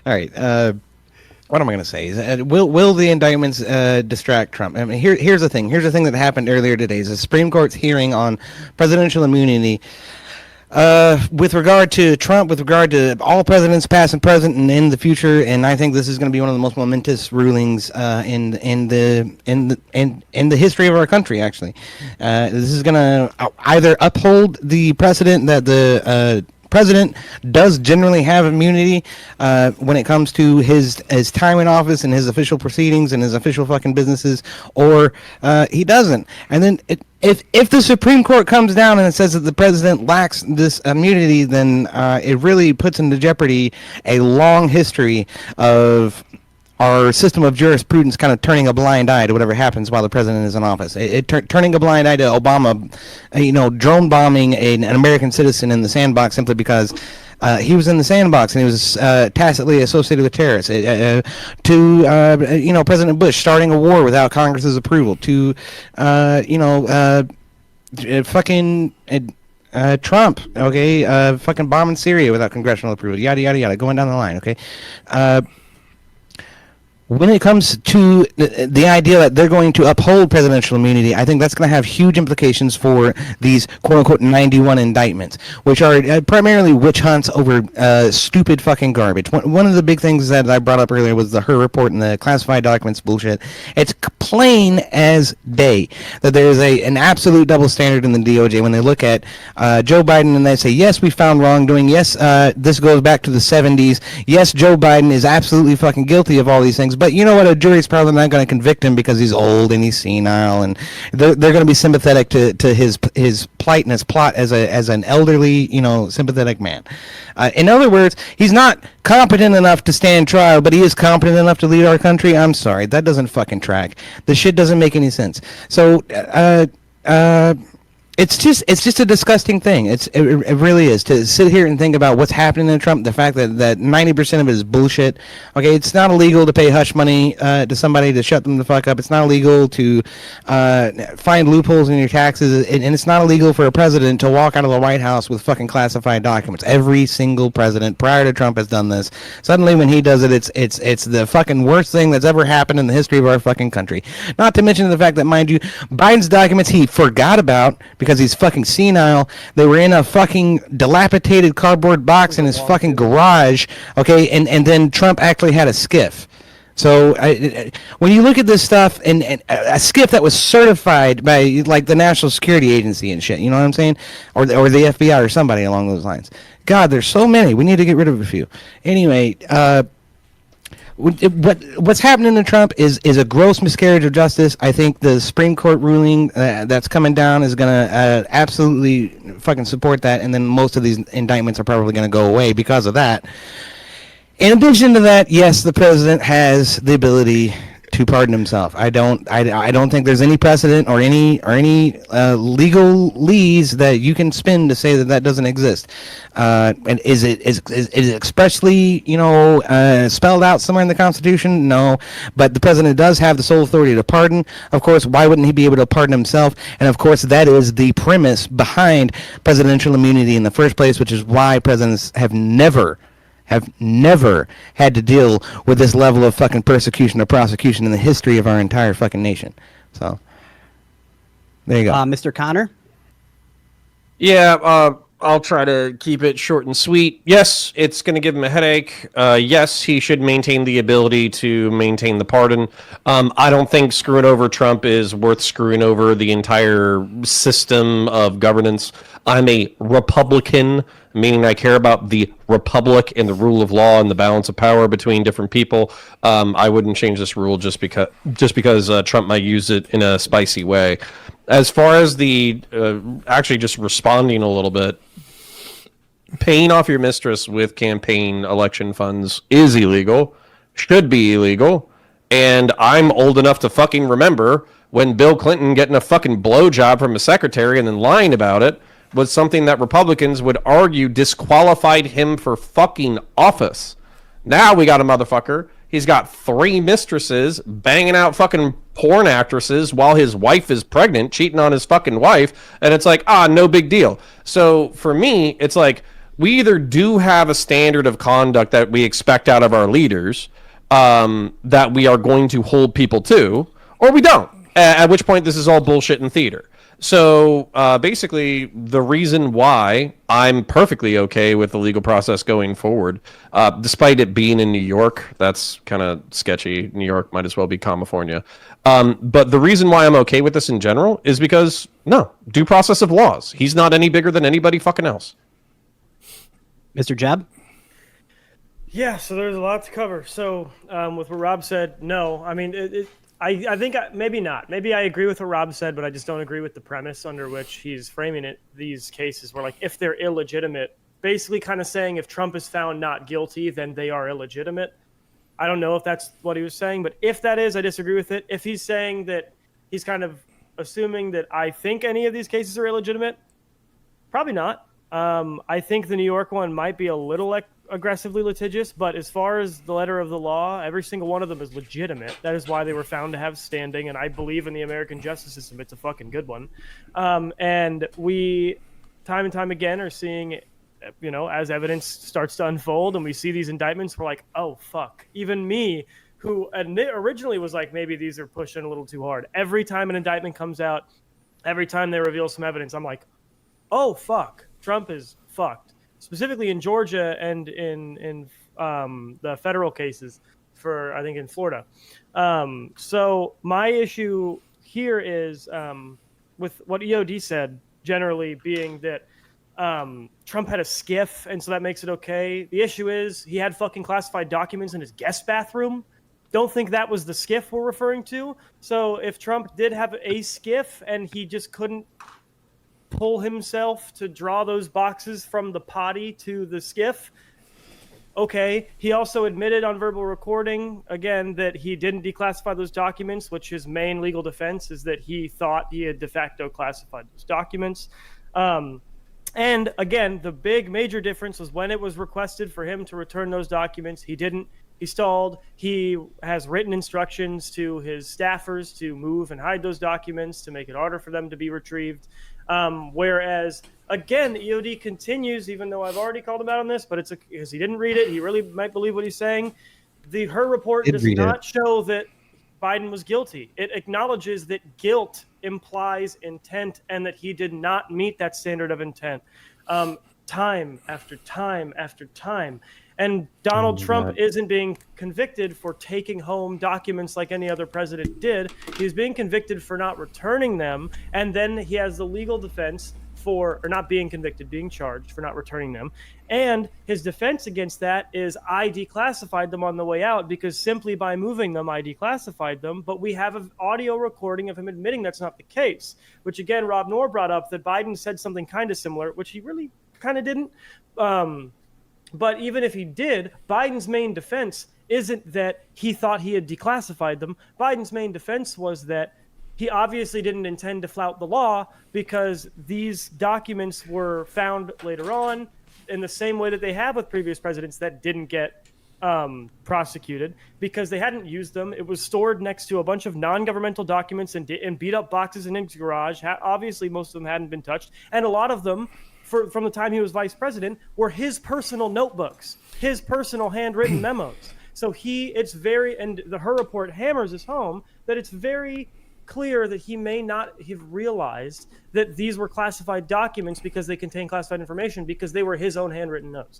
All right. What am I going to say? Will the indictments distract Trump? I mean, here's the thing. Here's the thing that happened earlier today. Is the Supreme Court's hearing on presidential immunity with regard to Trump, with regard to all presidents, past and present, and in the future. And I think this is going to be one of the most momentous rulings in the history of our country. Actually, this is going to either uphold the precedent that the president does generally have immunity when it comes to his time in office and his official proceedings and his official fucking businesses, or he doesn't. And then if the Supreme Court comes down and it says that the president lacks this immunity, then it really puts into jeopardy a long history of our system of jurisprudence kind of turning a blind eye to whatever happens while the president is in office. Turning a blind eye to Obama, drone bombing an American citizen in the sandbox simply because he was in the sandbox and he was tacitly associated with terrorists. To President Bush starting a war without Congress's approval. To Trump, okay, fucking bombing Syria without congressional approval. Yada yada yada, going down the line, okay. When it comes to the idea that they're going to uphold presidential immunity, I think that's going to have huge implications for these quote-unquote 91 indictments, which are primarily witch hunts over stupid fucking garbage. One of the big things that I brought up earlier was the Her report and the classified documents bullshit. It's plain as day that there is an absolute double standard in the DOJ when they look at Joe Biden and they say, yes, we found wrongdoing. Yes, this goes back to the 70s. Yes, Joe Biden is absolutely fucking guilty of all these things. But you know what? A jury's probably not going to convict him because he's old and he's senile, and they're going to be sympathetic to his plight and his plot as an elderly, sympathetic man. In other words, he's not competent enough to stand trial, but he is competent enough to lead our country. I'm sorry, that doesn't fucking track. The shit doesn't make any sense. So, it's just a disgusting thing. It really is, to sit here and think about what's happening to Trump. The fact that 90% of it is bullshit. Okay, it's not illegal to pay hush money to somebody to shut them the fuck up. It's not illegal to find loopholes in your taxes, and it's not illegal for a president to walk out of the White House with fucking classified documents. Every single president prior to Trump has done this. Suddenly, when he does it, it's the fucking worst thing that's ever happened in the history of our fucking country. Not to mention the fact that, mind you, Biden's documents he forgot about because he's fucking senile. They were in a fucking dilapidated cardboard box in his fucking garage, okay, and then Trump actually had a skiff. So when you look at this stuff, and a skiff that was certified by like the National Security Agency and shit, you know what I'm saying, or the FBI or somebody along those lines. God, there's so many. We need to get rid of a few. Anyway, what's happening to Trump is a gross miscarriage of justice. I think the Supreme Court ruling that's coming down is going to absolutely fucking support that, and then most of these indictments are probably going to go away because of that. In addition to that, yes, the president has the ability to pardon himself. I don't think there's any precedent or any legal lees that you can spin to say that doesn't exist. And is it expressly spelled out somewhere in the Constitution? No, but the president does have the sole authority to pardon. Of course, why wouldn't he be able to pardon himself? And of course, that is the premise behind presidential immunity in the first place, which is why presidents have never had to deal with this level of fucking persecution or prosecution in the history of our entire fucking nation. So, there you go. Mr. Connor? Yeah, I'll try to keep it short and sweet. Yes, it's going to give him a headache. Yes, he should maintain the ability to maintain the pardon. I don't think screwing over Trump is worth screwing over the entire system of governance. I'm a Republican, meaning I care about the republic and the rule of law and the balance of power between different people. I wouldn't change this rule just because Trump might use it in a spicy way. As far as the actually just responding a little bit, paying off your mistress with campaign election funds is illegal, should be illegal, and I'm old enough to fucking remember when Bill Clinton getting a fucking blowjob from a secretary and then lying about it was something that Republicans would argue disqualified him for fucking office. Now we got a motherfucker. He's got 3 mistresses banging out fucking porn actresses while his wife is pregnant, cheating on his fucking wife, and it's like, no big deal. So for me, it's like, we either do have a standard of conduct that we expect out of our leaders, that we are going to hold people to, or we don't. At which point, this is all bullshit and theater. So basically, the reason why I'm perfectly okay with the legal process going forward, despite it being in New York, that's kind of sketchy. New York might as well be California. But the reason why I'm okay with this in general is because, no, due process of laws. He's not any bigger than anybody fucking else. Mr. Jab? Yeah, so there's a lot to cover. So with what Rob said, no. I mean, I think maybe not. Maybe I agree with what Rob said, but I just don't agree with the premise under which he's framing it. These cases where, like, if they're illegitimate, basically kind of saying if Trump is found not guilty, then they are illegitimate. I don't know if that's what he was saying, but if that is, I disagree with it. If he's saying that he's kind of assuming that I think any of these cases are illegitimate, probably not. I think the New York one might be a little aggressively litigious, but as far as the letter of the law, every single one of them is legitimate. That is why they were found to have standing, and I believe in the American justice system. It's a fucking good one. And we, time and time again, are seeing, as evidence starts to unfold and we see these indictments, we're like, oh, fuck. Even me, who originally was like, maybe these are pushing a little too hard. Every time an indictment comes out, every time they reveal some evidence, I'm like, oh, fuck. Trump is fucked, specifically in Georgia and in the federal cases for, I think, in Florida. So my issue here is with what EOD said, generally being that Trump had a skiff, and so that makes it okay. The issue is he had fucking classified documents in his guest bathroom. Don't think that was the skiff we're referring to. So if Trump did have a skiff and he just couldn't pull himself to draw those boxes from the potty to the skiff, okay. He also admitted on verbal recording, again, that he didn't declassify those documents, which his main legal defense is that he thought he had de facto classified those documents. And again, the big major difference was when it was requested for him to return those documents, he didn't. He stalled. He has written instructions to his staffers to move and hide those documents to make it harder for them to be retrieved. Whereas, again, EOD continues, even though I've already called him out on this, but it's because he didn't read it. He really might believe what he's saying. Her report does not show that Biden was guilty. It acknowledges that guilt implies intent and that he did not meet that standard of intent time after time after time. And Donald Trump isn't being convicted for taking home documents like any other president did. He's being convicted for not returning them. And then he has the legal defense or not being convicted, being charged for not returning them. And his defense against that is I declassified them on the way out because simply by moving them, I declassified them. But we have an audio recording of him admitting that's not the case, which again, Rob Noor brought up that Biden said something kind of similar, which he really kind of didn't. But even if he did, Biden's main defense isn't that he thought he had declassified them. Biden's main defense was that he obviously didn't intend to flout the law because these documents were found later on in the same way that they have with previous presidents that didn't get prosecuted because they hadn't used them. It was stored next to a bunch of non-governmental documents and beat up boxes in his garage. Obviously, most of them hadn't been touched. And a lot of them, from the time he was vice president, were his personal notebooks, his personal handwritten memos. So her report hammers this home that it's very clear that he may not have realized that these were classified documents because they contain classified information because they were his own handwritten notes.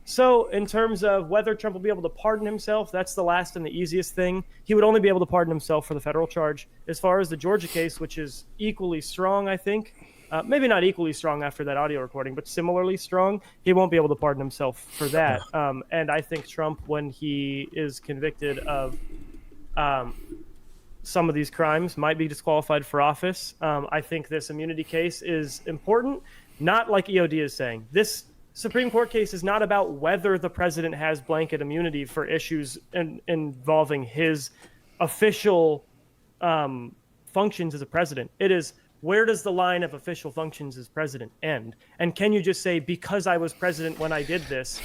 So in terms of whether Trump will be able to pardon himself, that's the last and the easiest thing. He would only be able to pardon himself for the federal charge. As far as the Georgia case, which is equally strong, I think, maybe not equally strong after that audio recording, but similarly strong, he won't be able to pardon himself for that. And I think Trump, when he is convicted of some of these crimes, might be disqualified for office. I think this immunity case is important, not like EOD is saying. This Supreme Court case is not about whether the president has blanket immunity for issues involving his official functions as a president. It is, where does the line of official functions as president end? And can you just say, because I was president when I did this,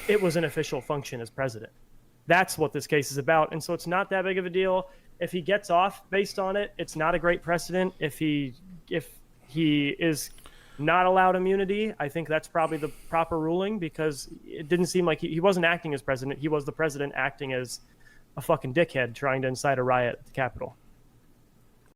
it was an official function as president? That's what this case is about. And so it's not that big of a deal. If he gets off based on it, it's not a great precedent. If he is not allowed immunity, I think that's probably the proper ruling, because it didn't seem like he wasn't acting as president. He was the president acting as a fucking dickhead trying to incite a riot at the Capitol.